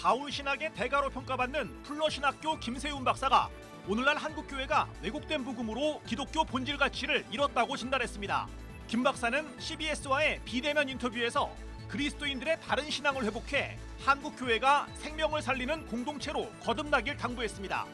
바울 신학의 대가로 평가받는 플러신학교 김세윤 박사가 오늘날 한국교회가 왜곡된 복음으로 기독교 본질 가치를 잃었다고 진단했습니다. 김 박사는 CBS와의 비대면 인터뷰에서 그리스도인들의 바른 신앙을 회복해 한국교회가 생명을 살리는 공동체로 거듭나길 당부했습니다.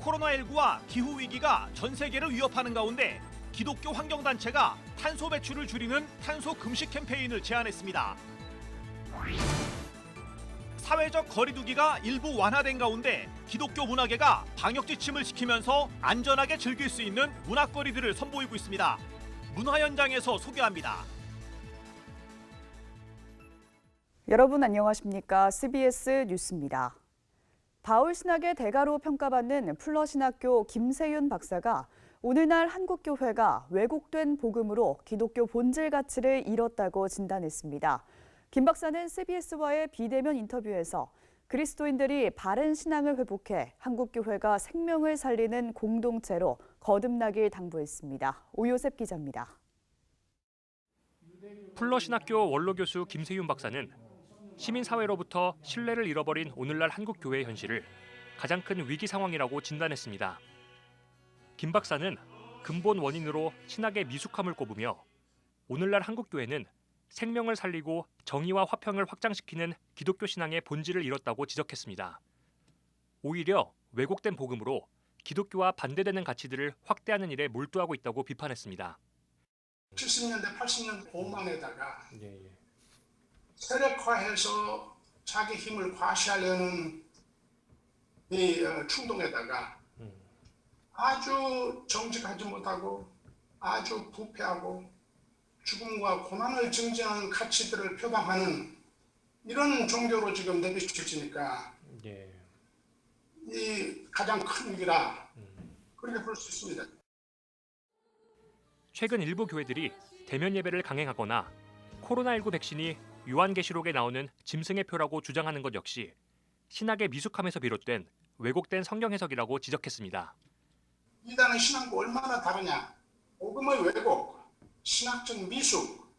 코로나19와 기후위기가 전 세계를 위협하는 가운데 기독교 환경단체가 탄소 배출을 줄이는 탄소 금식 캠페인을 제안했습니다. 사회적 거리두기가 일부 완화된 가운데 기독교 문화계가 방역 지침을 지키면서 안전하게 즐길 수 있는 문화거리들을 선보이고 있습니다. 문화 현장에서 소개합니다. 여러분 안녕하십니까? CBS 뉴스입니다. 바울 신학의 대가로 평가받는 플러신학교 김세윤 박사가 오늘날 한국교회가 왜곡된 복음으로 기독교 본질 가치를 잃었다고 진단했습니다. 김 박사는 CBS와의 비대면 인터뷰에서 그리스도인들이 바른 신앙을 회복해 한국교회가 생명을 살리는 공동체로 거듭나길 당부했습니다. 오요셉 기자입니다. 플러신학교 원로교수 김세윤 박사는 시민사회로부터 신뢰를 잃어버린 오늘날 한국교회의 현실을 가장 큰 위기 상황이라고 진단했습니다. 김 박사는 근본 원인으로 신학의 미숙함을 꼽으며 오늘날 한국교회는 생명을 살리고 정의와 화평을 확장시키는 기독교 신앙의 본질을 잃었다고 지적했습니다. 오히려 왜곡된 복음으로 기독교와 반대되는 가치들을 확대하는 일에 몰두하고 있다고 비판했습니다. 70년대, 80년대 오만에다가 세력화해서 자기 힘을 과시하려는 이 충동에다가 아주 정직하지 못하고 아주 부패하고 죽음과 고난을 증진하는 가치들을 표방하는 이런 종교로 지금 내비쳐지니까 이 가장 큰 위기라 그렇게 볼 수 있습니다. 최근 일부 교회들이 대면 예배를 강행하거나 코로나19 백신이 요한계시록에 나오는 짐승의 표라고 주장하는 것 역시 신학의 미숙함에서 비롯된 왜곡된 성경 해석이라고 지적했습니다. 이단의 신앙과 얼마나 다르냐? 복음의 왜곡, 신학적 미숙,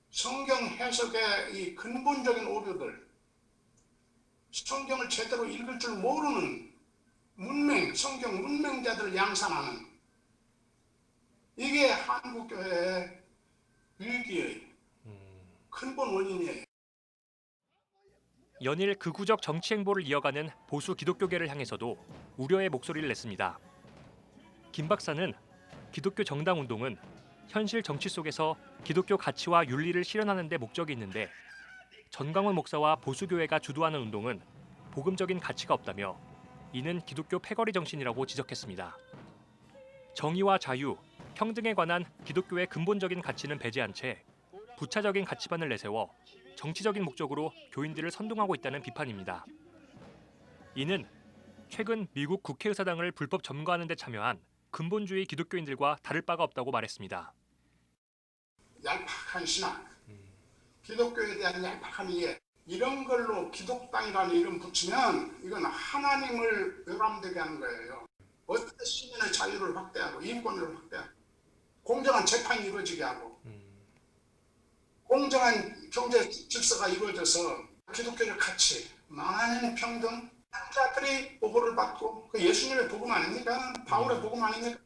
성경 해석의 이 근본적인 오류들, 성경을 제대로 읽을 줄 모르는 성경 문맹자들을 양산하는 이게 한국교회의 위기의 근본 원인이에요. 연일 극우적 정치 행보를 이어가는 보수 기독교계를 향해서도 우려의 목소리를 냈습니다. 김 박사는 기독교 정당 운동은 현실 정치 속에서 기독교 가치와 윤리를 실현하는 데 목적이 있는데 전광훈 목사와 보수교회가 주도하는 운동은 복음적인 가치가 없다며 이는 기독교 패거리 정신이라고 지적했습니다. 정의와 자유, 평등에 관한 기독교의 근본적인 가치는 배제한 채 부차적인 가치관을 내세워 정치적인 목적으로 교인들을 선동하고 있다는 비판입니다. 이는 최근 미국 국회의사당을 불법 점거하는 데 참여한 근본주의 기독교인들과 다를 바가 없다고 말했습니다. 얄팍한 신학, 기독교에 대한 얄팍한 이해 이런 걸로 기독당이라는 이름 붙이면 이건 하나님을 외람되게 하는 거예요. 어떻게 시민의 자유를 확대하고 인권을 확대하고 공정한 재판이 이루어지게 하고 공정한 경제 질서가 이루어져서 기독교적 가치, 많은 평등, 자들이 보호를 받고 그 예수님의 복음 아닙니까? 바울의 복음 아닙니까?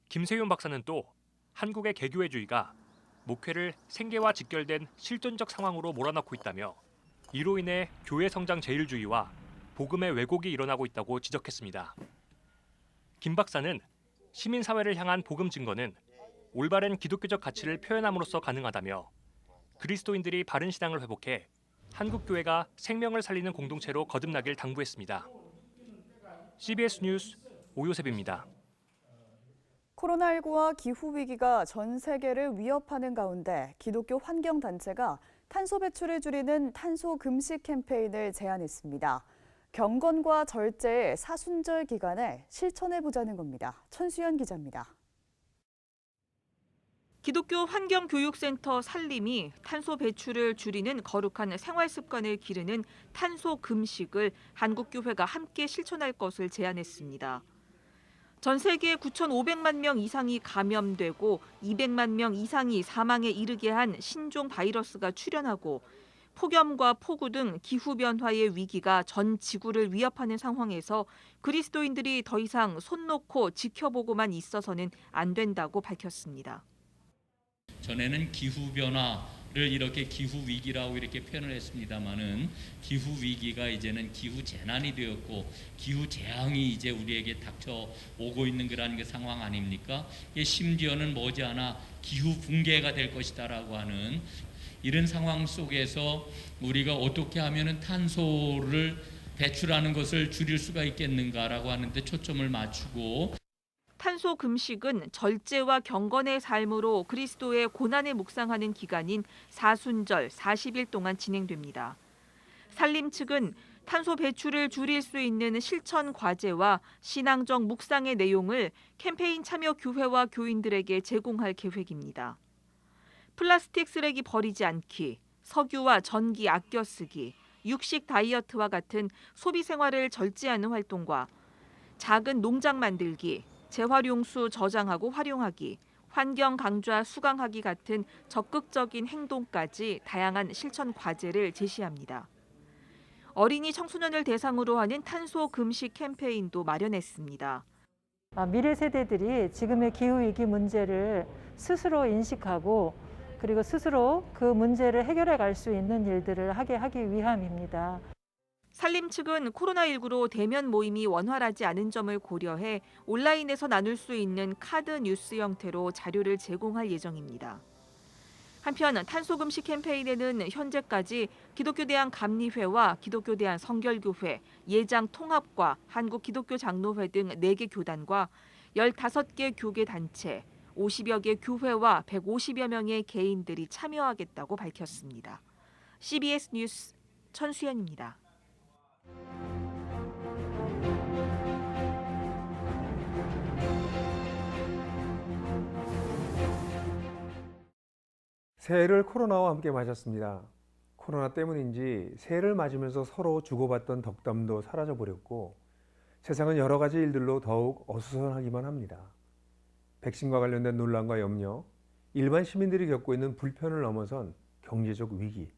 김세윤 박사는 또 한국의 개교회주의가 목회를 생계와 직결된 실존적 상황으로 몰아넣고 있다며 이로 인해 교회 성장 제일주의와 복음의 왜곡이 일어나고 있다고 지적했습니다. 김 박사는 시민사회를 향한 복음 증거는 올바른 기독교적 가치를 표현함으로써 가능하다며 그리스도인들이 바른 신앙을 회복해 한국교회가 생명을 살리는 공동체로 거듭나길 당부했습니다. CBS 뉴스 오요셉입니다. 코로나19와 기후위기가 전 세계를 위협하는 가운데 기독교 환경단체가 탄소 배출을 줄이는 탄소 금식 캠페인을 제안했습니다. 경건과 절제의 사순절 기간에 실천해보자는 겁니다. 천수연 기자입니다. 기독교 환경교육센터 산림이 탄소 배출을 줄이는 거룩한 생활 습관을 기르는 탄소 금식을 한국교회가 함께 실천할 것을 제안했습니다. 전 세계 9,500만 명 이상이 감염되고 200만 명 이상이 사망에 이르게 한 신종 바이러스가 출현하고 폭염과 폭우 등 기후변화의 위기가 전 지구를 위협하는 상황에서 그리스도인들이 더 이상 손 놓고 지켜보고만 있어서는 안 된다고 밝혔습니다. 전에는 기후변화를 이렇게 기후위기라고 이렇게 표현을 했습니다마는 기후위기가 이제는 기후재난이 되었고 기후재앙이 이제 우리에게 닥쳐오고 있는 그런 그 상황 아닙니까? 심지어는 머지않아 기후붕괴가 될 것이다라고 하는 이런 상황 속에서 우리가 어떻게 하면 탄소를 배출하는 것을 줄일 수가 있겠는가라고 하는데 초점을 맞추고 탄소 금식은 절제와 경건의 삶으로 그리스도의 고난을 묵상하는 기간인 사순절 40일 동안 진행됩니다. 살림 측은 탄소 배출을 줄일 수 있는 실천 과제와 신앙적 묵상의 내용을 캠페인 참여 교회와 교인들에게 제공할 계획입니다. 플라스틱 쓰레기 버리지 않기, 석유와 전기 아껴 쓰기, 육식 다이어트와 같은 소비 생활을 절제하는 활동과 작은 농장 만들기, 재활용수 저장하고 활용하기, 환경 강좌 수강하기 같은 적극적인 행동까지 다양한 실천 과제를 제시합니다. 어린이 청소년을 대상으로 하는 탄소 금식 캠페인도 마련했습니다. 미래 세대들이 지금의 기후위기 문제를 스스로 인식하고 그리고 스스로 그 문제를 해결해 갈 수 있는 일들을 하게 하기 위함입니다. 살림 측은 코로나19로 대면 모임이 원활하지 않은 점을 고려해 온라인에서 나눌 수 있는 카드 뉴스 형태로 자료를 제공할 예정입니다. 한편 탄소 금식 캠페인에는 현재까지 기독교대한 감리회와 기독교대한 성결교회, 예장통합과 한국기독교장로회 등 4개 교단과 15개 교계단체, 50여 개 교회와 150여 명의 개인들이 참여하겠다고 밝혔습니다. CBS 뉴스 천수연입니다. 새해를 코로나와 함께 맞았습니다. 코로나 때문인지 새해를 맞으면서 서로 주고받던 덕담도 사라져버렸고 세상은 여러 가지 일들로 더욱 어수선하기만 합니다. 백신과 관련된 논란과 염려, 일반 시민들이 겪고 있는 불편을 넘어선 경제적 위기,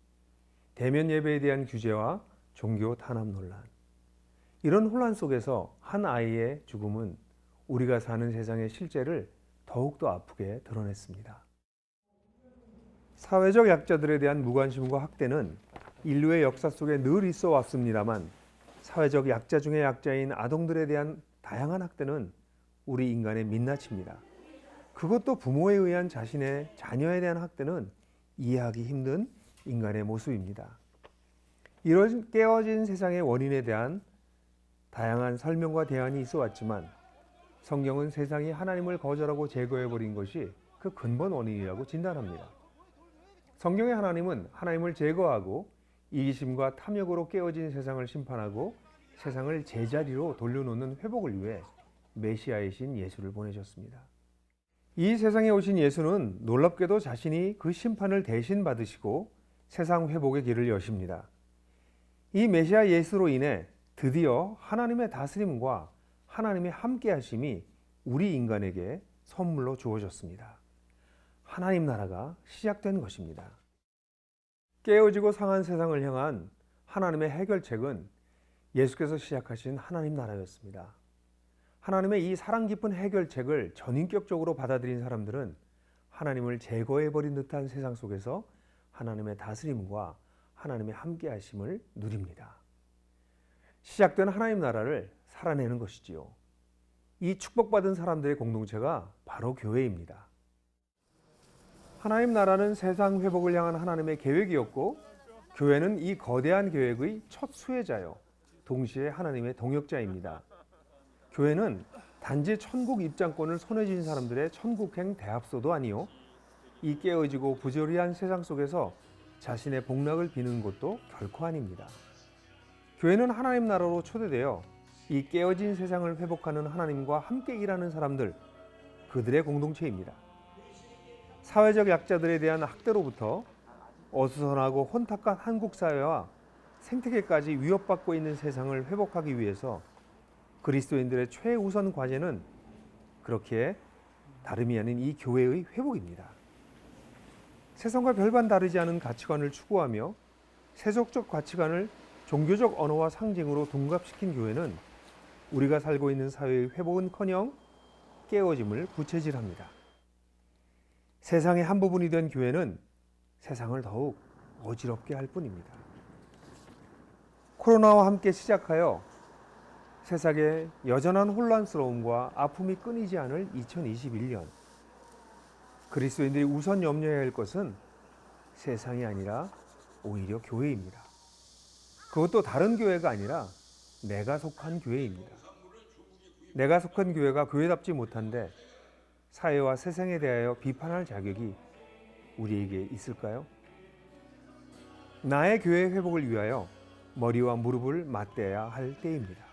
대면 예배에 대한 규제와 종교 탄압 논란. 이런 혼란 속에서 한 아이의 죽음은 우리가 사는 세상의 실제를 더욱더 아프게 드러냈습니다. 사회적 약자들에 대한 무관심과 학대는 인류의 역사 속에 늘 있어 왔습니다만 사회적 약자 중의 약자인 아동들에 대한 다양한 학대는 우리 인간의 민낯입니다. 그것도 부모에 의한 자신의 자녀에 대한 학대는 이해하기 힘든 인간의 모습입니다. 이런 깨어진 세상의 원인에 대한 다양한 설명과 대안이 있어 왔지만 성경은 세상이 하나님을 거절하고 제거해버린 것이 그 근본 원인이라고 진단합니다. 성경의 하나님은 하나님을 제거하고 이기심과 탐욕으로 깨어진 세상을 심판하고 세상을 제자리로 돌려놓는 회복을 위해 메시아의 신 예수를 보내셨습니다. 이 세상에 오신 예수는 놀랍게도 자신이 그 심판을 대신 받으시고 세상 회복의 길을 여십니다. 이 메시아 예수로 인해 드디어 하나님의 다스림과 하나님의 함께하심이 우리 인간에게 선물로 주어졌습니다. 하나님 나라가 시작된 것입니다. 깨어지고 상한 세상을 향한 하나님의 해결책은 예수께서 시작하신 하나님 나라였습니다. 하나님의 이 사랑 깊은 해결책을 전인격적으로 받아들인 사람들은 하나님을 제거해버린 듯한 세상 속에서 하나님의 다스림과 하나님의 함께하심을 누립니다. 시작된 하나님 나라를 살아내는 것이지요. 이 축복받은 사람들의 공동체가 바로 교회입니다. 하나님 나라는 세상 회복을 향한 하나님의 계획이었고 교회는 이 거대한 계획의 첫 수혜자요. 동시에 하나님의 동역자입니다. 교회는 단지 천국 입장권을 손에 쥔 사람들의 천국행 대합소도 아니요. 이 깨어지고 부조리한 세상 속에서 자신의 복락을 비는 곳도 결코 아닙니다. 교회는 하나님 나라로 초대되어 이 깨어진 세상을 회복하는 하나님과 함께 일하는 사람들, 그들의 공동체입니다. 사회적 약자들에 대한 학대로부터 어수선하고 혼탁한 한국 사회와 생태계까지 위협받고 있는 세상을 회복하기 위해서 그리스도인들의 최우선 과제는 그렇게 다름이 아닌 이 교회의 회복입니다. 세상과 별반 다르지 않은 가치관을 추구하며 세속적 가치관을 종교적 언어와 상징으로 둔갑시킨 교회는 우리가 살고 있는 사회의 회복은커녕 깨어짐을 부채질합니다. 세상의 한 부분이 된 교회는 세상을 더욱 어지럽게 할 뿐입니다. 코로나와 함께 시작하여 세상의 여전한 혼란스러움과 아픔이 끊이지 않을 2021년. 그리스도인들이 우선 염려해야 할 것은 세상이 아니라 오히려 교회입니다. 그것도 다른 교회가 아니라 내가 속한 교회입니다. 내가 속한 교회가 교회답지 못한데 사회와 세상에 대하여 비판할 자격이 우리에게 있을까요? 나의 교회 회복을 위하여 머리와 무릎을 맞대야 할 때입니다.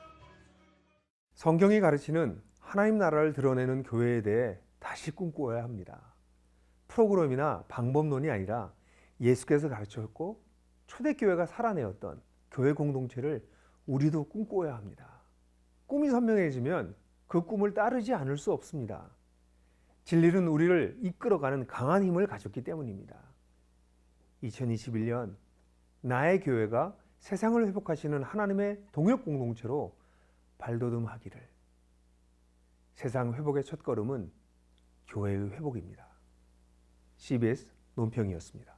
성경이 가르치는 하나님 나라를 드러내는 교회에 대해 다시 꿈꾸어야 합니다. 프로그램이나 방법론이 아니라 예수께서 가르쳤고 초대교회가 살아내었던 교회 공동체를 우리도 꿈꿔야 합니다. 꿈이 선명해지면 그 꿈을 따르지 않을 수 없습니다. 진리는 우리를 이끌어가는 강한 힘을 가졌기 때문입니다. 2021년 나의 교회가 세상을 회복하시는 하나님의 동역 공동체로 발돋움하기를. 세상 회복의 첫걸음은 교회의 회복입니다. CBS 논평이었습니다.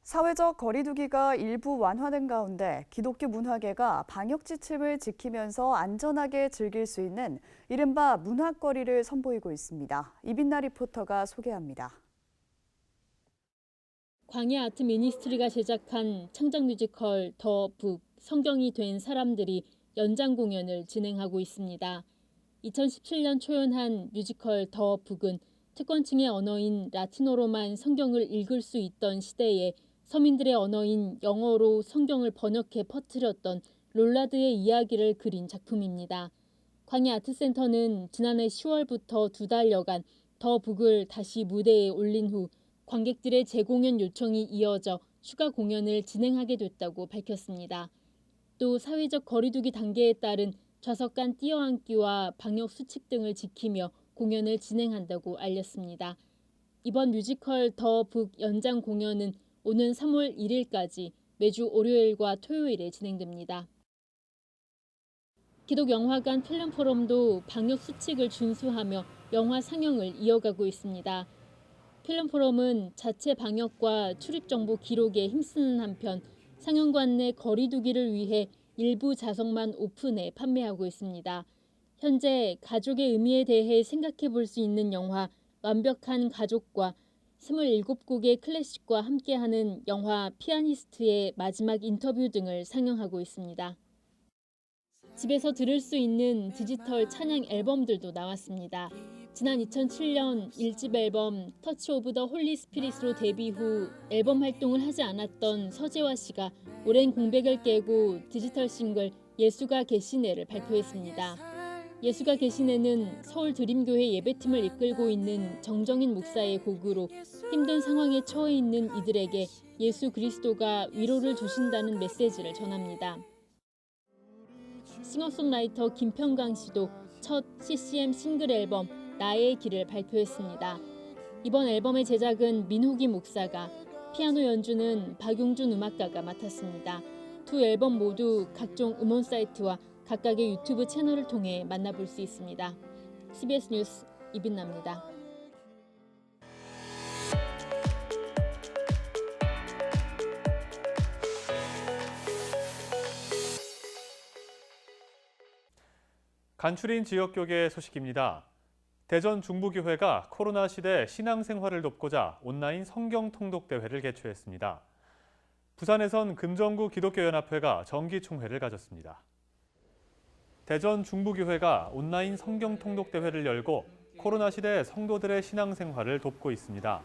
사회적 거리두기가 일부 완화된 가운데 기독교 문화계가 방역 지침을 지키면서 안전하게 즐길 수 있는 이른바 문화거리를 선보이고 있습니다. 이빈나 리포터가 소개합니다. 광야 아트 미니스트리가 제작한 창작 뮤지컬 더 북, 성경이 된 사람들이 연장 공연을 진행하고 있습니다. 2017년 초연한 뮤지컬 더 북은 특권층의 언어인 라틴어로만 성경을 읽을 수 있던 시대에 서민들의 언어인 영어로 성경을 번역해 퍼뜨렸던 롤라드의 이야기를 그린 작품입니다. 광야 아트센터는 지난해 10월부터 2달여간 더 북을 다시 무대에 올린 후 관객들의 재공연 요청이 이어져 추가 공연을 진행하게 됐다고 밝혔습니다. 또 사회적 거리두기 단계에 따른 좌석 간 뛰어앉기와 방역 수칙 등을 지키며 공연을 진행한다고 알렸습니다. 이번 뮤지컬 더 북 연장 공연은 오는 3월 1일까지 매주 월요일과 토요일에 진행됩니다. 기독영화관 필름 포럼도 방역 수칙을 준수하며 영화 상영을 이어가고 있습니다. 필름 포럼은 자체 방역과 출입 정보 기록에 힘쓰는 한편 상영관 내 거리두기를 위해 일부 좌석만 오픈해 판매하고 있습니다. 현재 가족의 의미에 대해 생각해 볼 수 있는 영화 완벽한 가족과 27곡의 클래식과 함께하는 영화 피아니스트의 마지막 인터뷰 등을 상영하고 있습니다. 집에서 들을 수 있는 디지털 찬양 앨범들도 나왔습니다. 지난 2007년 1집 앨범 터치 오브 더 홀리 스피릿으로 데뷔 후 앨범 활동을 하지 않았던 서재화 씨가 오랜 공백을 깨고 디지털 싱글 예수가 계시네를 발표했습니다. 예수가 계시네는 서울 드림교회 예배팀을 이끌고 있는 정정인 목사의 곡으로 힘든 상황에 처해 있는 이들에게 예수 그리스도가 위로를 주신다는 메시지를 전합니다. 싱어송라이터 김평강 씨도 첫 CCM 싱글 앨범 나의 길을 발표했습니다. 이번 앨범의 제작은 민호기 목사가, 피아노 연주는 박용준 음악가가 맡았습니다. 두 앨범 모두 각종 음원 사이트와 각각의 유튜브 채널을 통해 만나볼 수 있습니다. CBS 뉴스 이빈나입니다. 간추린 지역교계 소식입니다. 대전 중부교회가 코로나 시대 신앙생활을 돕고자 온라인 성경 통독대회를 개최했습니다. 부산에선 금정구 기독교연합회가 정기총회를 가졌습니다. 대전 중부교회가 온라인 성경 통독대회를 열고 코로나 시대 성도들의 신앙생활을 돕고 있습니다.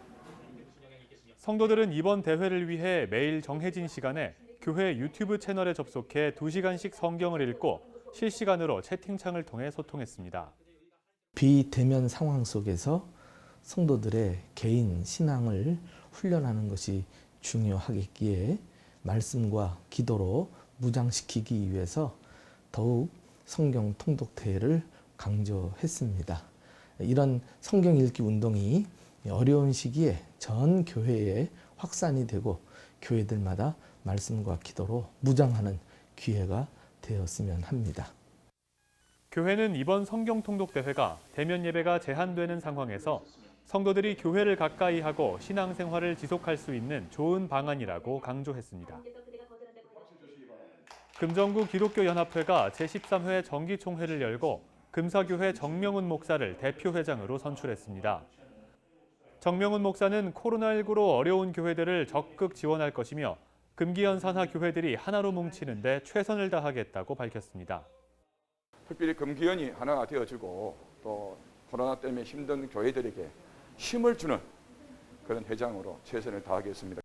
성도들은 이번 대회를 위해 매일 정해진 시간에 교회 유튜브 채널에 접속해 2시간씩 성경을 읽고 실시간으로 채팅창을 통해 소통했습니다. 비대면 상황 속에서 성도들의 개인 신앙을 훈련하는 것이 중요하겠기에 말씀과 기도로 무장시키기 위해서 더욱 성경 통독 대회를 강조했습니다. 이런 성경 읽기 운동이 어려운 시기에 전 교회에 확산이 되고 교회들마다 말씀과 기도로 무장하는 기회가 되었으면 합니다. 교회는 이번 성경 통독 대회가 대면 예배가 제한되는 상황에서 성도들이 교회를 가까이 하고 신앙생활을 지속할 수 있는 좋은 방안이라고 강조했습니다. 금정구 기독교연합회가 제13회 정기총회를 열고 금사교회 정명훈 목사를 대표회장으로 선출했습니다. 정명훈 목사는 코로나19로 어려운 교회들을 적극 지원할 것이며 금기현 산하 교회들이 하나로 뭉치는 데 최선을 다하겠다고 밝혔습니다. 특별히 금기현이 하나가 되어주고 또 코로나 때문에 힘든 교회들에게 힘을 주는 그런 회장으로 최선을 다하겠습니다.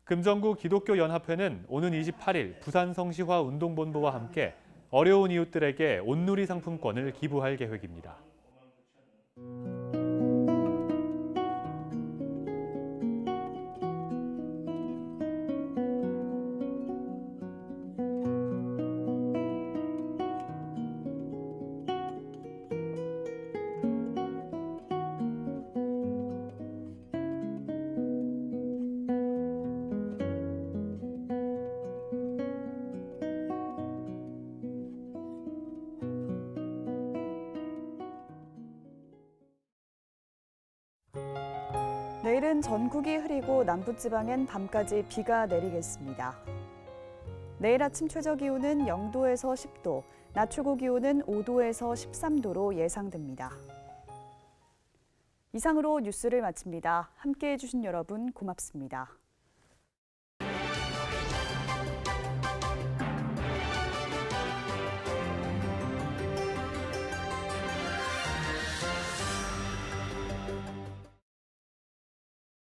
금정구 기독교연합회는 오는 28일 부산성시화 운동본부와 함께 어려운 이웃들에게 온누리 상품권을 기부할 계획입니다. 내일은 전국이 흐리고 남부지방엔 밤까지 비가 내리겠습니다. 내일 아침 최저기온은 0도에서 10도, 낮 최고기온은 5도에서 13도로 예상됩니다. 이상으로 뉴스를 마칩니다. 함께해 주신 여러분 고맙습니다.